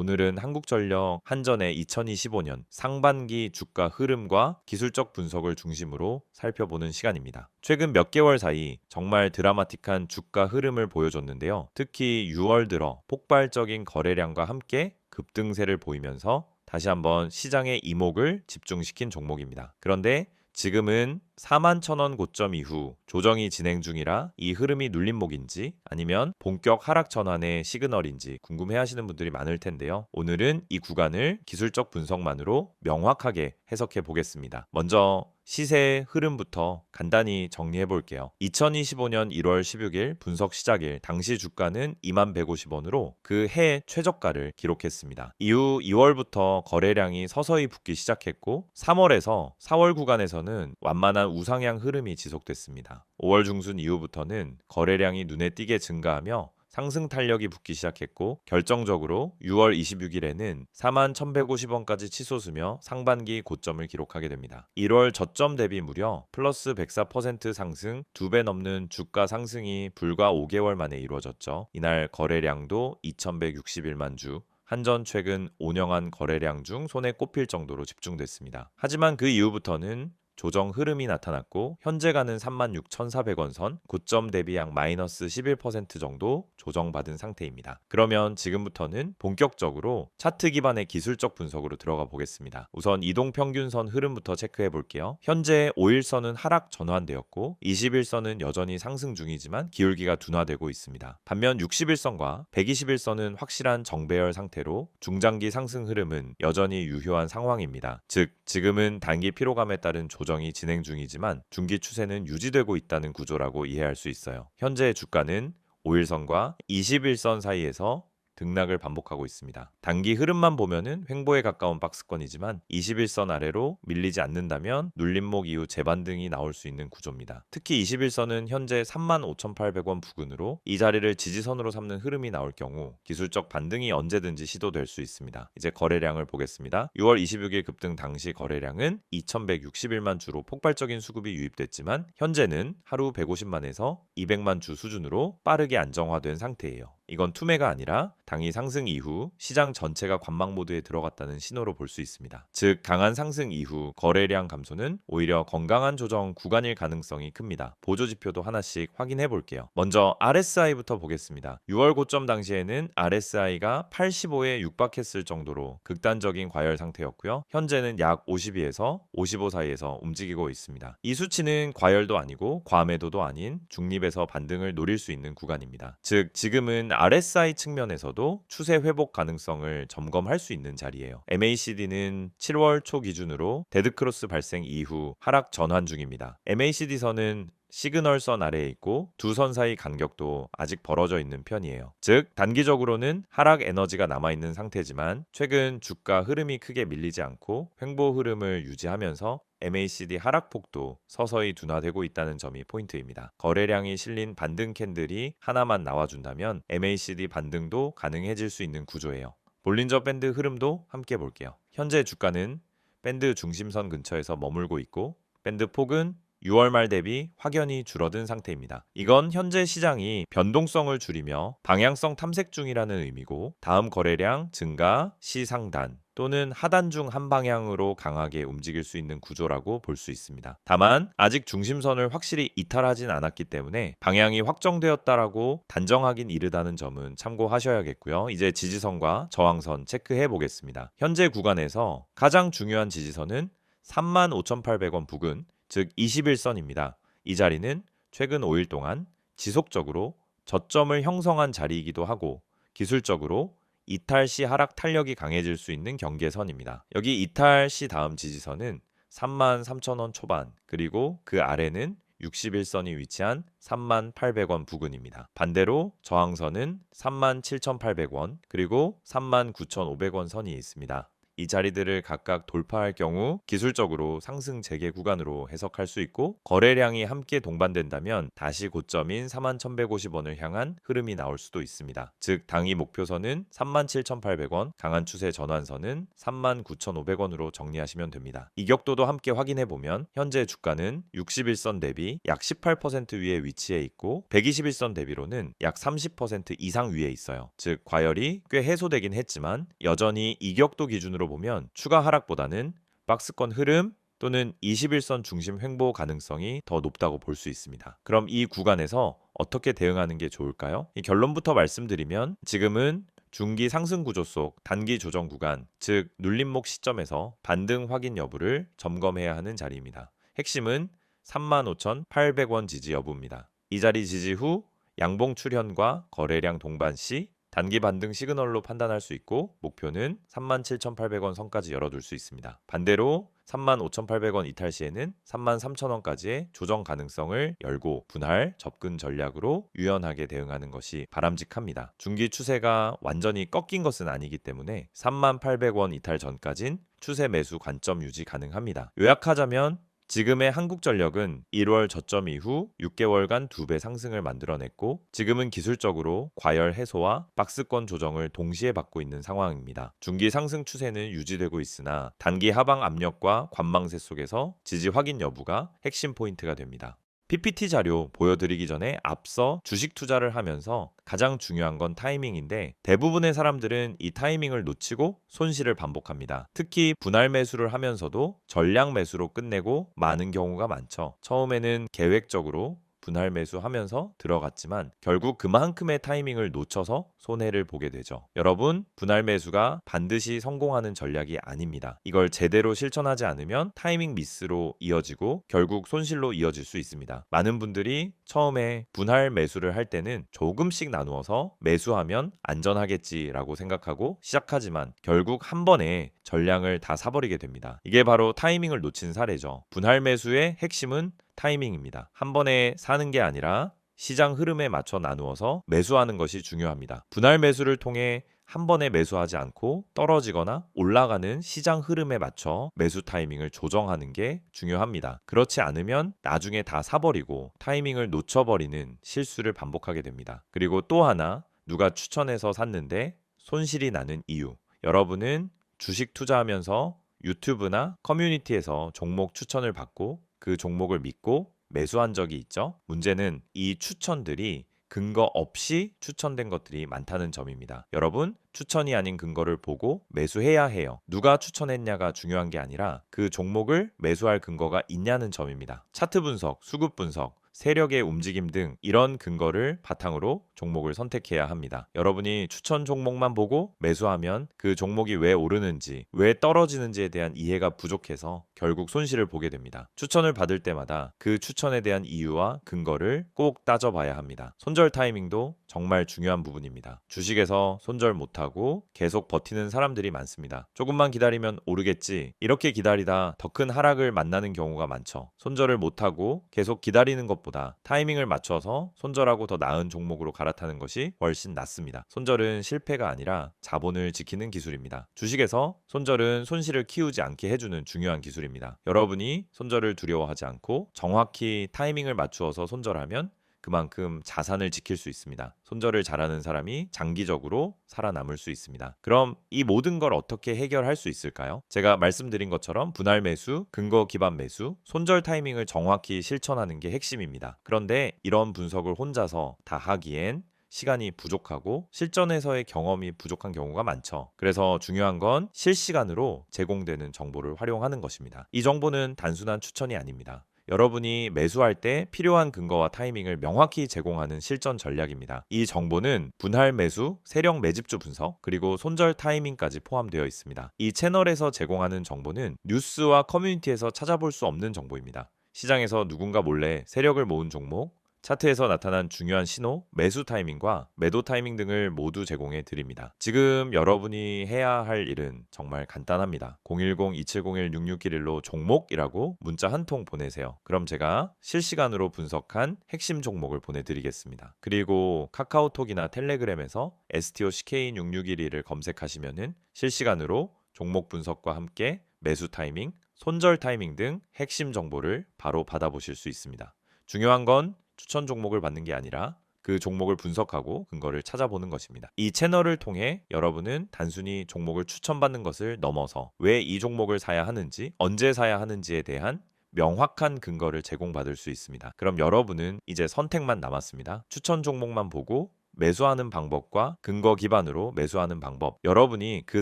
오늘은 한국전력 한전의 2025년 상반기 주가 흐름과 기술적 분석을 중심으로 살펴보는 시간입니다. 최근 몇 개월 사이 정말 드라마틱한 주가 흐름을 보여줬는데요. 특히 6월 들어 폭발적인 거래량과 함께 급등세를 보이면서 다시 한번 시장의 이목을 집중시킨 종목입니다. 그런데 지금은 41,000원 고점 이후 조정이 진행 중이라 이 흐름이 눌림목인지 아니면 본격 하락 전환의 시그널인지 궁금해하시는 분들이 많을 텐데요. 오늘은 이 구간을 기술적 분석만으로 명확하게 해석해 보겠습니다. 먼저 시세의 흐름부터 간단히 정리해 볼게요. 2025년 1월 16일 분석 시작일 당시 주가는 2150원으로 그 해 최저가를 기록했습니다. 이후 2월부터 거래량이 서서히 붙기 시작했고 3월에서 4월 구간에서는 완만한 우상향 흐름이 지속됐습니다. 5월 중순 이후부터는 거래량이 눈에 띄게 증가하며 상승 탄력이 붙기 시작했고 결정적으로 6월 26일에는 41,150원까지 치솟으며 상반기 고점을 기록하게 됩니다. 1월 저점 대비 무려 플러스 104% 상승, 2배 넘는 주가 상승이 불과 5개월 만에 이루어졌죠. 이날 거래량도 2,161만 주, 한전 최근 5년한 거래량 중 손에 꼽힐 정도로 집중됐습니다. 하지만 그 이후부터는 조정 흐름이 나타났고 현재 가는 36,400원 선, 고점 대비 약 마이너스 11% 정도 조정받은 상태입니다. 그러면 지금부터는 본격적으로 차트 기반의 기술적 분석으로 들어가 보겠습니다. 우선 이동평균선 흐름부터 체크해 볼게요. 현재 5일선은 하락 전환되었고 21선은 여전히 상승 중이지만 기울기가 둔화되고 있습니다. 반면 61선과 121선은 확실한 정배열 상태로 중장기 상승 흐름은 여전히 유효한 상황입니다. 즉 지금은 단기 피로감에 따른 조정이 진행 중이지만 중기 추세는 유지되고 있다는 구조라고 이해할 수 있어요. 현재 주가는 5일선과 21선 사이에서 등락을 반복하고 있습니다. 단기 흐름만 보면은 횡보에 가까운 박스권이지만 21선 아래로 밀리지 않는다면 눌림목 이후 재반등이 나올 수 있는 구조입니다. 특히 21선은 현재 35,800원 부근으로 이 자리를 지지선으로 삼는 흐름이 나올 경우 기술적 반등이 언제든지 시도될 수 있습니다. 이제 거래량을 보겠습니다. 6월 26일 급등 당시 거래량은 2,161만 주로 폭발적인 수급이 유입됐지만 현재는 하루 150만에서 200만 주 수준으로 빠르게 안정화된 상태예요. 이건 투매가 아니라 당일 상승 이후 시장 전체가 관망 모드에 들어갔다는 신호로 볼 수 있습니다. 즉 강한 상승 이후 거래량 감소는 오히려 건강한 조정 구간일 가능성이 큽니다. 보조 지표도 하나씩 확인해 볼게요. 먼저 RSI부터 보겠습니다. 6월 고점 당시에는 RSI가 85에 육박했을 정도로 극단적인 과열 상태였고요. 현재는 약 52에서 55 사이에서 움직이고 있습니다. 이 수치는 과열도 아니고 과매도도 아닌 중립에서 반등을 노릴 수 있는 구간입니다. 즉 지금은 RSI 측면에서도 추세 회복 가능성을 점검할 수 있는 자리예요. MACD는 7월 초 기준으로 데드크로스 발생 이후 하락 전환 중입니다. MACD선은 시그널선 아래에 있고 두 선 사이 간격도 아직 벌어져 있는 편이에요. 즉 단기적으로는 하락 에너지가 남아있는 상태지만 최근 주가 흐름이 크게 밀리지 않고 횡보 흐름을 유지하면서 MACD 하락폭도 서서히 둔화되고 있다는 점이 포인트입니다. 거래량이 실린 반등 캔들이 하나만 나와준다면 MACD 반등도 가능해질 수 있는 구조예요. 볼린저 밴드 흐름도 함께 볼게요. 현재 주가는 밴드 중심선 근처에서 머물고 있고 밴드 폭은 6월 말 대비 확연히 줄어든 상태입니다. 이건 현재 시장이 변동성을 줄이며 방향성 탐색 중이라는 의미고 다음 거래량 증가 시 상단 또는 하단 중 한 방향으로 강하게 움직일 수 있는 구조라고 볼 수 있습니다. 다만 아직 중심선을 확실히 이탈하진 않았기 때문에 방향이 확정되었다라고 단정하긴 이르다는 점은 참고하셔야겠고요. 이제 지지선과 저항선 체크해 보겠습니다. 현재 구간에서 가장 중요한 지지선은 35,800원 부근 즉 21선입니다. 이 자리는 최근 5일 동안 지속적으로 저점을 형성한 자리이기도 하고 기술적으로 이탈 시 하락 탄력이 강해질 수 있는 경계선입니다. 여기 이탈 시 다음 지지선은 33,000원 초반 그리고 그 아래는 61선이 위치한 38,000원 부근입니다. 반대로 저항선은 37,800원 그리고 39,500원 선이 있습니다. 이 자리들을 각각 돌파할 경우 기술적으로 상승 재개 구간으로 해석할 수 있고, 거래량이 함께 동반된다면 다시 고점인 41,150원을 향한 흐름이 나올 수도 있습니다. 즉 당이 목표선은 37,800원, 강한 추세 전환선은 39,500원으로 정리하시면 됩니다. 이격도도 함께 확인해 보면 현재 주가는 61선 대비 약 18% 위에 위치해 있고 121선 대비로는 약 30% 이상 위에 있어요. 즉 과열이 꽤 해소되긴 했지만 여전히 이격도 기준으로 보면 추가 하락보다는 박스권 흐름 또는 21선 중심 횡보 가능성이 더 높다고 볼 수 있습니다. 그럼 이 구간에서 어떻게 대응하는 게 좋을까요? 이 결론부터 말씀드리면 지금은 중기 상승 구조 속 단기 조정 구간, 즉 눌림목 시점에서 반등 확인 여부를 점검해야 하는 자리입니다. 핵심은 35,800원 지지 여부입니다. 이 자리 지지 후 양봉 출현과 거래량 동반 시 단기 반등 시그널로 판단할 수 있고, 목표는 37,800원 선까지 열어둘 수 있습니다. 반대로 35,800원 이탈 시에는 33,000원까지의 조정 가능성을 열고 분할 접근 전략으로 유연하게 대응하는 것이 바람직합니다. 중기 추세가 완전히 꺾인 것은 아니기 때문에 38,000원 이탈 전까진 추세 매수 관점 유지 가능합니다. 요약하자면 지금의 한국전력은 1월 저점 이후 6개월간 2배 상승을 만들어냈고, 지금은 기술적으로 과열 해소와 박스권 조정을 동시에 받고 있는 상황입니다. 중기 상승 추세는 유지되고 있으나 단기 하방 압력과 관망세 속에서 지지 확인 여부가 핵심 포인트가 됩니다. PPT 자료 보여드리기 전에 앞서 주식 투자를 하면서 가장 중요한 건 타이밍인데, 대부분의 사람들은 이 타이밍을 놓치고 손실을 반복합니다. 특히 분할 매수를 하면서도 전량 매수로 끝내고 마는 경우가 많죠. 처음에는 계획적으로 분할 매수하면서 들어갔지만 결국 그만큼의 타이밍을 놓쳐서 손해를 보게 되죠. 여러분, 분할 매수가 반드시 성공하는 전략이 아닙니다. 이걸 제대로 실천하지 않으면 타이밍 미스로 이어지고 결국 손실로 이어질 수 있습니다. 많은 분들이 처음에 분할 매수를 할 때는 조금씩 나누어서 매수하면 안전하겠지라고 생각하고 시작하지만 결국 한 번에 전량을 다 사버리게 됩니다. 이게 바로 타이밍을 놓친 사례죠. 분할 매수의 핵심은 타이밍입니다. 한 번에 사는 게 아니라 시장 흐름에 맞춰 나누어서 매수하는 것이 중요합니다. 분할 매수를 통해 한 번에 매수하지 않고 떨어지거나 올라가는 시장 흐름에 맞춰 매수 타이밍을 조정하는 게 중요합니다. 그렇지 않으면 나중에 다 사버리고 타이밍을 놓쳐버리는 실수를 반복하게 됩니다. 그리고 또 하나, 누가 추천해서 샀는데 손실이 나는 이유. 여러분은 주식 투자하면서 유튜브나 커뮤니티에서 종목 추천을 받고 그 종목을 믿고 매수한 적이 있죠. 문제는 이 추천들이 근거 없이 추천된 것들이 많다는 점입니다. 여러분, 추천이 아닌 근거를 보고 매수해야 해요. 누가 추천했냐가 중요한 게 아니라 그 종목을 매수할 근거가 있냐는 점입니다. 차트 분석, 수급 분석, 세력의 움직임 등 이런 근거를 바탕으로 종목을 선택해야 합니다. 여러분이 추천 종목만 보고 매수하면 그 종목이 왜 오르는지, 왜 떨어지는지에 대한 이해가 부족해서 결국 손실을 보게 됩니다. 추천을 받을 때마다 그 추천에 대한 이유와 근거를 꼭 따져봐야 합니다. 손절 타이밍도 정말 중요한 부분입니다. 주식에서 손절 못하고 계속 버티는 사람들이 많습니다. 조금만 기다리면 오르겠지, 이렇게 기다리다 더 큰 하락을 만나는 경우가 많죠. 손절을 못하고 계속 기다리는 것보다 타이밍을 맞춰서 손절하고 더 나은 종목으로 갈아타는 것이 훨씬 낫습니다. 손절은 실패가 아니라 자본을 지키는 기술입니다. 주식에서 손절은 손실을 키우지 않게 해주는 중요한 기술입니다. 여러분이 손절을 두려워하지 않고 정확히 타이밍을 맞추어서 손절하면 그만큼 자산을 지킬 수 있습니다. 손절을 잘하는 사람이 장기적으로 살아남을 수 있습니다. 그럼 이 모든 걸 어떻게 해결할 수 있을까요? 제가 말씀드린 것처럼 분할 매수, 근거 기반 매수, 손절 타이밍을 정확히 실천하는 게 핵심입니다. 그런데 이런 분석을 혼자서 다 하기엔 시간이 부족하고 실전에서의 경험이 부족한 경우가 많죠. 그래서 중요한 건 실시간으로 제공되는 정보를 활용하는 것입니다. 이 정보는 단순한 추천이 아닙니다. 여러분이 매수할 때 필요한 근거와 타이밍을 명확히 제공하는 실전 전략입니다. 이 정보는 분할 매수, 세력 매집주 분석, 그리고 손절 타이밍까지 포함되어 있습니다. 이 채널에서 제공하는 정보는 뉴스와 커뮤니티에서 찾아볼 수 없는 정보입니다. 시장에서 누군가 몰래 세력을 모은 종목, 차트에서 나타난 중요한 신호, 매수 타이밍과 매도 타이밍 등을 모두 제공해 드립니다. 지금 여러분이 해야 할 일은 정말 간단합니다. 010-2701-6611로 종목이라고 문자 한 통 보내세요. 그럼 제가 실시간으로 분석한 핵심 종목을 보내드리겠습니다. 그리고 카카오톡이나 텔레그램에서 STOCK661을 검색하시면은 실시간으로 종목 분석과 함께 매수 타이밍, 손절 타이밍 등 핵심 정보를 바로 받아보실 수 있습니다. 중요한 건 추천 종목을 받는 게 아니라 그 종목을 분석하고 근거를 찾아보는 것입니다. 이 채널을 통해 여러분은 단순히 종목을 추천받는 것을 넘어서 왜 이 종목을 사야 하는지, 언제 사야 하는지에 대한 명확한 근거를 제공받을 수 있습니다. 그럼 여러분은 이제 선택만 남았습니다. 추천 종목만 보고 매수하는 방법과 근거 기반으로 매수하는 방법. 여러분이 그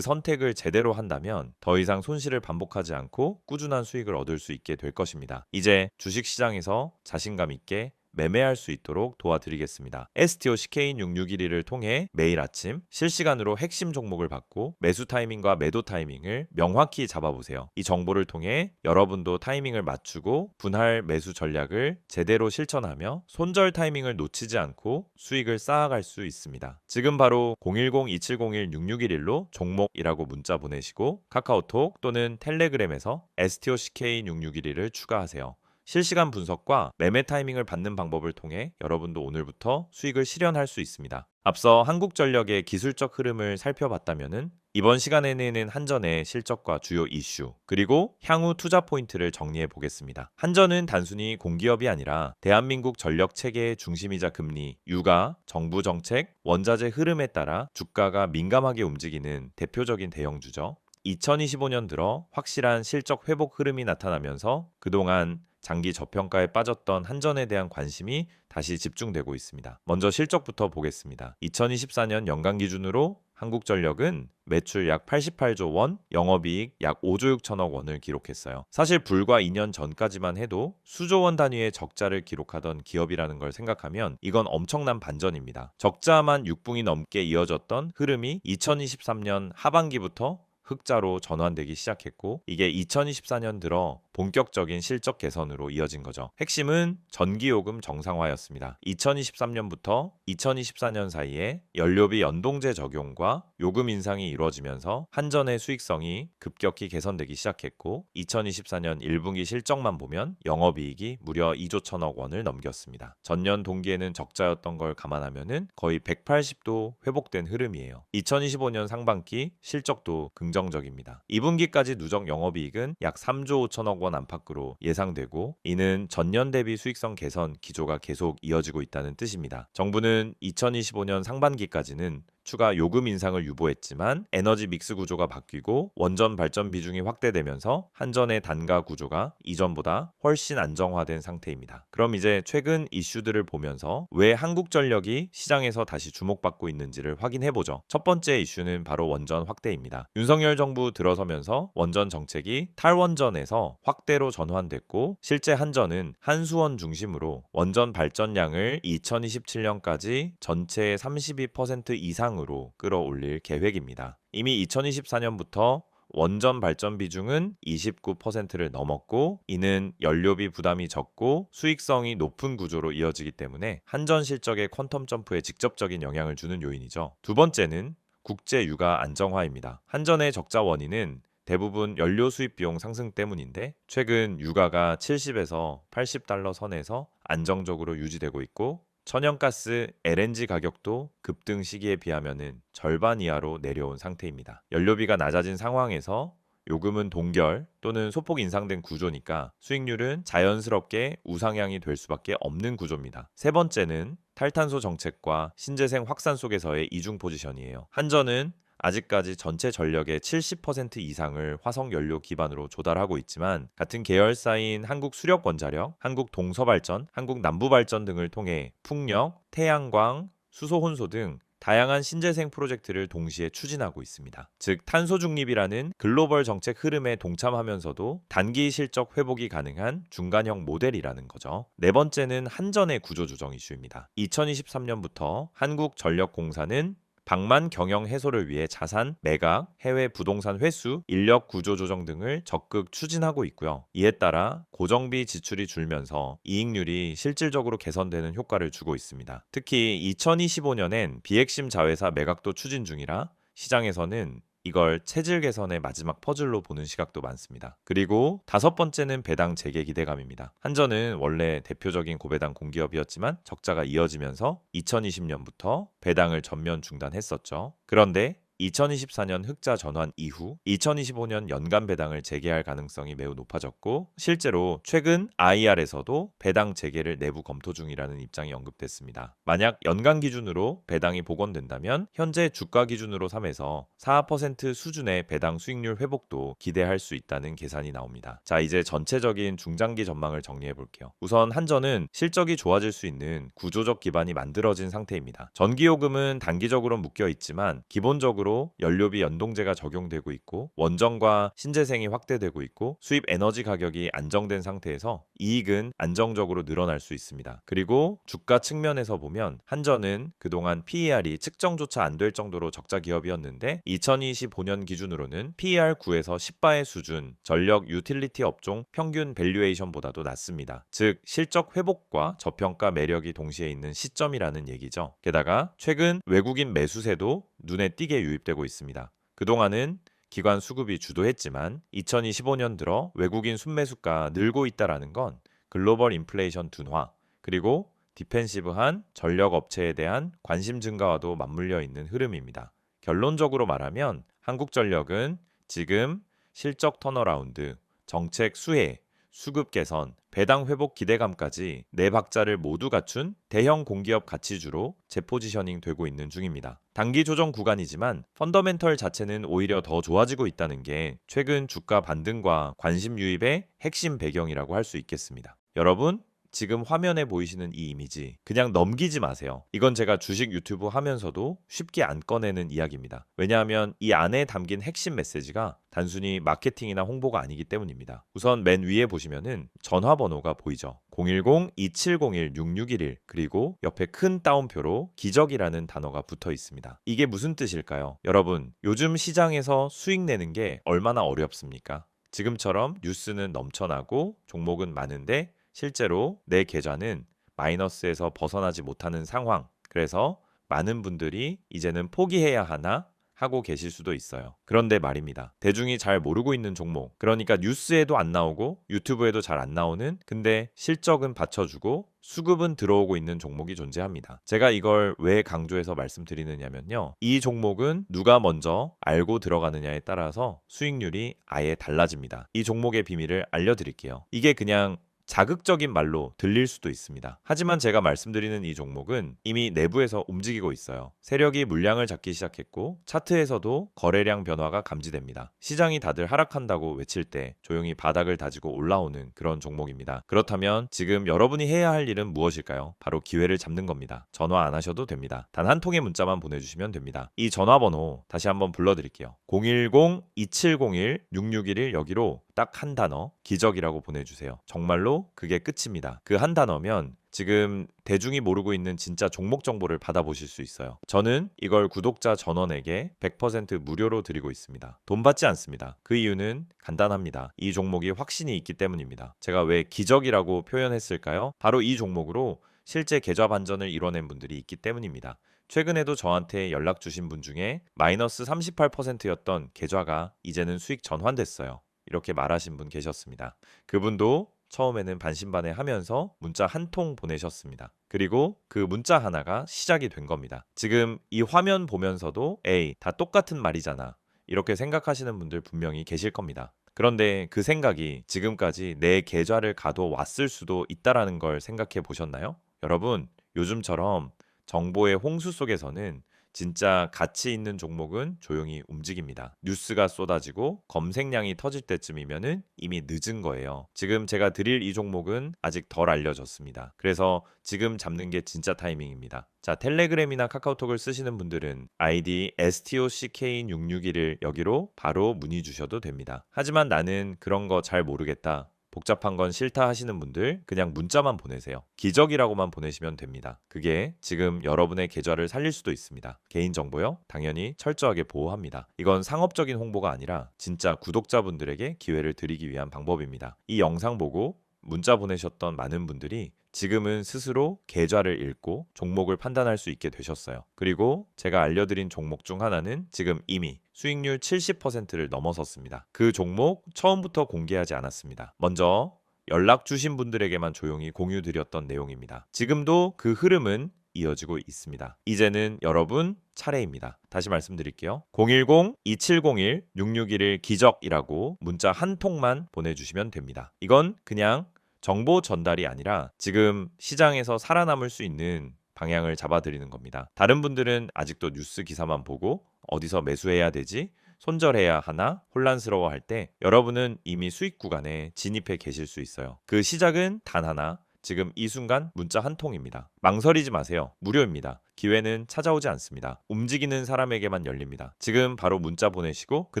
선택을 제대로 한다면 더 이상 손실을 반복하지 않고 꾸준한 수익을 얻을 수 있게 될 것입니다. 이제 주식시장에서 자신감 있게 매매할 수 있도록 도와드리겠습니다. STO CK6611을 통해 매일 아침 실시간으로 핵심 종목을 받고 매수 타이밍과 매도 타이밍을 명확히 잡아보세요. 이 정보를 통해 여러분도 타이밍을 맞추고 분할 매수 전략을 제대로 실천하며 손절 타이밍을 놓치지 않고 수익을 쌓아갈 수 있습니다. 지금 바로 010-2701-6611로 종목이라고 문자 보내시고 카카오톡 또는 텔레그램에서 STO CK6611을 추가하세요. 실시간 분석과 매매 타이밍을 받는 방법을 통해 여러분도 오늘부터 수익을 실현할 수 있습니다. 앞서 한국전력의 기술적 흐름을 살펴봤다면 이번 시간에는 한전의 실적과 주요 이슈, 그리고 향후 투자 포인트를 정리해 보겠습니다. 한전은 단순히 공기업이 아니라 대한민국 전력 체계의 중심이자 금리, 유가, 정부 정책, 원자재 흐름에 따라 주가가 민감하게 움직이는 대표적인 대형주죠. 2025년 들어 확실한 실적 회복 흐름이 나타나면서 그동안 장기 저평가에 빠졌던 한전에 대한 관심이 다시 집중되고 있습니다. 먼저 실적부터 보겠습니다. 2024년 연간 기준으로 한국전력은 매출 약 88조 원, 영업이익 약 5조 6천억 원을 기록했어요. 사실 불과 2년 전까지만 해도 수조 원 단위의 적자를 기록하던 기업이라는 걸 생각하면 이건 엄청난 반전입니다. 적자만 6분기 넘게 이어졌던 흐름이 2023년 하반기부터 흑자로 전환되기 시작했고 이게 2024년 들어 본격적인 실적 개선으로 이어진 거죠. 핵심은 전기요금 정상화였습니다. 2023년부터 2024년 사이에 연료비 연동제 적용과 요금 인상이 이루어지면서 한전의 수익성이 급격히 개선되기 시작했고 2024년 1분기 실적만 보면 영업이익이 무려 2조 1천억 원을 넘겼습니다. 전년 동기에는 적자였던 걸 감안하면 거의 180도 회복된 흐름이에요. 2025년 상반기 실적도 긍정적입니다. 2분기까지 누적 영업이익은 약 3조 5천억 원 안팎으로 예상되고 이는 전년 대비 수익성 개선 기조가 계속 이어지고 있다는 뜻입니다. 정부는 2025년 상반기까지는 추가 요금 인상을 유보했지만 에너지 믹스 구조가 바뀌고 원전 발전 비중이 확대되면서 한전의 단가 구조가 이전보다 훨씬 안정화된 상태입니다. 그럼 이제 최근 이슈들을 보면서 왜 한국전력이 시장에서 다시 주목받고 있는지를 확인해보죠. 첫 번째 이슈는 바로 원전 확대입니다. 윤석열 정부 들어서면서 원전 정책이 탈원전에서 확대로 전환됐고 실제 한전은 한수원 중심으로 원전 발전량을 2027년까지 전체의 32% 이상으로 끌어올릴 계획입니다. 이미 2024년부터 원전 발전 비중은 29%를 넘었고 이는 연료비 부담이 적고 수익성이 높은 구조로 이어지기 때문에 한전 실적의 퀀텀 점프에 직접적인 영향을 주는 요인이죠. 두 번째는 국제 유가 안정화입니다. 한전의 적자 원인은 대부분 연료 수입 비용 상승 때문인데 최근 유가가 70에서 80달러 선에서 안정적으로 유지되고 있고 천연가스 LNG 가격도 급등 시기에 비하면 절반 이하로 내려온 상태입니다. 연료비가 낮아진 상황에서 요금은 동결 또는 소폭 인상된 구조니까 수익률은 자연스럽게 우상향이 될 수밖에 없는 구조입니다. 세 번째는 탈탄소 정책과 신재생 확산 속에서의 이중 포지션이에요. 한전은 아직까지 전체 전력의 70% 이상을 화석 연료 기반으로 조달하고 있지만 같은 계열사인 한국수력원자력, 한국동서발전, 한국남부발전 등을 통해 풍력, 태양광, 수소혼소 등 다양한 신재생 프로젝트를 동시에 추진하고 있습니다. 즉 탄소 중립이라는 글로벌 정책 흐름에 동참하면서도 단기 실적 회복이 가능한 중간형 모델이라는 거죠. 네 번째는 한전의 구조조정 이슈입니다. 2023년부터 한국전력공사는 방만 경영 해소를 위해 자산, 매각, 해외 부동산 회수, 인력 구조 조정 등을 적극 추진하고 있고요. 이에 따라 고정비 지출이 줄면서 이익률이 실질적으로 개선되는 효과를 주고 있습니다. 특히 2025년엔 비핵심 자회사 매각도 추진 중이라 시장에서는 이걸 체질 개선의 마지막 퍼즐로 보는 시각도 많습니다. 그리고 다섯 번째는 배당 재개 기대감입니다. 한전은 원래 대표적인 고배당 공기업이었지만 적자가 이어지면서 2020년부터 배당을 전면 중단했었죠. 그런데 2024년 흑자 전환 이후 2025년 연간 배당을 재개할 가능성이 매우 높아졌고 실제로 최근 IR에서도 배당 재개를 내부 검토 중이라는 입장이 언급됐습니다. 만약 연간 기준으로 배당이 복원된다면 현재 주가 기준으로 3에서 4% 수준의 배당 수익률 회복도 기대할 수 있다는 계산이 나옵니다. 자, 이제 전체적인 중장기 전망을 정리해 볼게요. 우선 한전은 실적이 좋아질 수 있는 구조적 기반이 만들어진 상태입니다. 전기요금은 단기적으로 묶여 있지만 기본적으로 연료비 연동제가 적용되고 있고 원전과 신재생이 확대되고 있고 수입 에너지 가격이 안정된 상태에서 이익은 안정적으로 늘어날 수 있습니다. 그리고 주가 측면에서 보면 한전은 그동안 PER이 측정조차 안 될 정도로 적자 기업이었는데 2025년 기준으로는 PER 9에서 10바의 수준, 전력 유틸리티 업종 평균 밸류에이션보다도 낮습니다. 즉 실적 회복과 저평가 매력이 동시에 있는 시점이라는 얘기죠. 게다가 최근 외국인 매수세도 눈에 띄게 유입되고 있습니다. 그동안은 기관 수급이 주도했지만 2025년 들어 외국인 순매수가 늘고 있다라는 건 글로벌 인플레이션 둔화 그리고 디펜시브한 전력 업체에 대한 관심 증가와도 맞물려 있는 흐름입니다. 결론적으로 말하면 한국전력은 지금 실적 턴어라운드, 정책 수혜, 수급 개선, 배당 회복 기대감까지 네 박자를 모두 갖춘 대형 공기업 가치주로 재포지셔닝 되고 있는 중입니다. 단기 조정 구간이지만 펀더멘털 자체는 오히려 더 좋아지고 있다는 게 최근 주가 반등과 관심 유입의 핵심 배경이라고 할 수 있겠습니다. 여러분, 지금 화면에 보이시는 이 이미지 그냥 넘기지 마세요. 이건 제가 주식 유튜브 하면서도 쉽게 안 꺼내는 이야기입니다. 왜냐하면 이 안에 담긴 핵심 메시지가 단순히 마케팅이나 홍보가 아니기 때문입니다. 우선 맨 위에 보시면은 전화번호가 보이죠. 010-2701-6611 그리고 옆에 큰 따옴표로 기적이라는 단어가 붙어 있습니다. 이게 무슨 뜻일까요? 여러분, 요즘 시장에서 수익 내는 게 얼마나 어렵습니까? 지금처럼 뉴스는 넘쳐나고 종목은 많은데 실제로 내 계좌는 마이너스에서 벗어나지 못하는 상황. 그래서 많은 분들이 이제는 포기해야 하나 하고 계실 수도 있어요. 그런데 말입니다. 대중이 잘 모르고 있는 종목. 그러니까 뉴스에도 안 나오고 유튜브에도 잘 안 나오는 근데 실적은 받쳐주고 수급은 들어오고 있는 종목이 존재합니다. 제가 이걸 왜 강조해서 말씀드리느냐면요. 이 종목은 누가 먼저 알고 들어가느냐에 따라서 수익률이 아예 달라집니다. 이 종목의 비밀을 알려드릴게요. 이게 그냥 자극적인 말로 들릴 수도 있습니다. 하지만 제가 말씀드리는 이 종목은 이미 내부에서 움직이고 있어요. 세력이 물량을 잡기 시작했고 차트에서도 거래량 변화가 감지됩니다. 시장이 다들 하락한다고 외칠 때 조용히 바닥을 다지고 올라오는 그런 종목입니다. 그렇다면 지금 여러분이 해야 할 일은 무엇일까요? 바로 기회를 잡는 겁니다. 전화 안 하셔도 됩니다. 단 한 통의 문자만 보내주시면 됩니다. 이 전화번호 다시 한번 불러드릴게요. 010-2701-6611 여기로 딱 한 단어 기적이라고 보내주세요. 정말로 그게 끝입니다. 그 한 단어면 지금 대중이 모르고 있는 진짜 종목 정보를 받아보실 수 있어요. 저는 이걸 구독자 전원에게 100% 무료로 드리고 있습니다. 돈 받지 않습니다. 그 이유는 간단합니다. 이 종목이 확신이 있기 때문입니다. 제가 왜 기적이라고 표현했을까요? 바로 이 종목으로 실제 계좌 반전을 이뤄낸 분들이 있기 때문입니다. 최근에도 저한테 연락 주신 분 중에 마이너스 38%였던 계좌가 이제는 수익 전환됐어요. 이렇게 말하신 분 계셨습니다. 그분도 처음에는 반신반의하면서 문자 한 통 보내셨습니다. 그리고 그 문자 하나가 시작이 된 겁니다. 지금 이 화면 보면서도 에이, 다 똑같은 말이잖아. 이렇게 생각하시는 분들 분명히 계실 겁니다. 그런데 그 생각이 지금까지 내 계좌를 가둬왔을 수도 있다라는 걸 생각해 보셨나요? 여러분, 요즘처럼 정보의 홍수 속에서는 진짜 가치 있는 종목은 조용히 움직입니다. 뉴스가 쏟아지고 검색량이 터질 때쯤이면은 이미 늦은 거예요. 지금 제가 드릴 이 종목은 아직 덜 알려졌습니다. 그래서 지금 잡는 게 진짜 타이밍입니다. 자, 텔레그램이나 카카오톡을 쓰시는 분들은 아이디 STOCK661을 여기로 바로 문의 주셔도 됩니다. 하지만 나는 그런 거 잘 모르겠다. 복잡한 건 싫다 하시는 분들 그냥 문자만 보내세요. 기적이라고만 보내시면 됩니다. 그게 지금 여러분의 계좌를 살릴 수도 있습니다. 개인정보요? 당연히 철저하게 보호합니다. 이건 상업적인 홍보가 아니라 진짜 구독자분들에게 기회를 드리기 위한 방법입니다. 이 영상 보고 문자 보내셨던 많은 분들이 지금은 스스로 계좌를 읽고 종목을 판단할 수 있게 되셨어요. 그리고 제가 알려드린 종목 중 하나는 지금 이미 수익률 70%를 넘어섰습니다. 그 종목 처음부터 공개하지 않았습니다. 먼저 연락 주신 분들에게만 조용히 공유드렸던 내용입니다. 지금도 그 흐름은 이어지고 있습니다. 이제는 여러분 차례입니다. 다시 말씀드릴게요. 010-2701-6611 기적이라고 문자 한 통만 보내주시면 됩니다. 이건 그냥 정보 전달이 아니라 지금 시장에서 살아남을 수 있는 방향을 잡아드리는 겁니다. 다른 분들은 아직도 뉴스 기사만 보고 어디서 매수해야 되지? 손절해야 하나? 혼란스러워할 때 여러분은 이미 수익 구간에 진입해 계실 수 있어요. 그 시작은 단 하나, 지금 이 순간 문자 한 통입니다. 망설이지 마세요. 무료입니다. 기회는 찾아오지 않습니다. 움직이는 사람에게만 열립니다. 지금 바로 문자 보내시고 그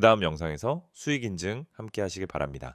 다음 영상에서 수익 인증 함께 하시길 바랍니다.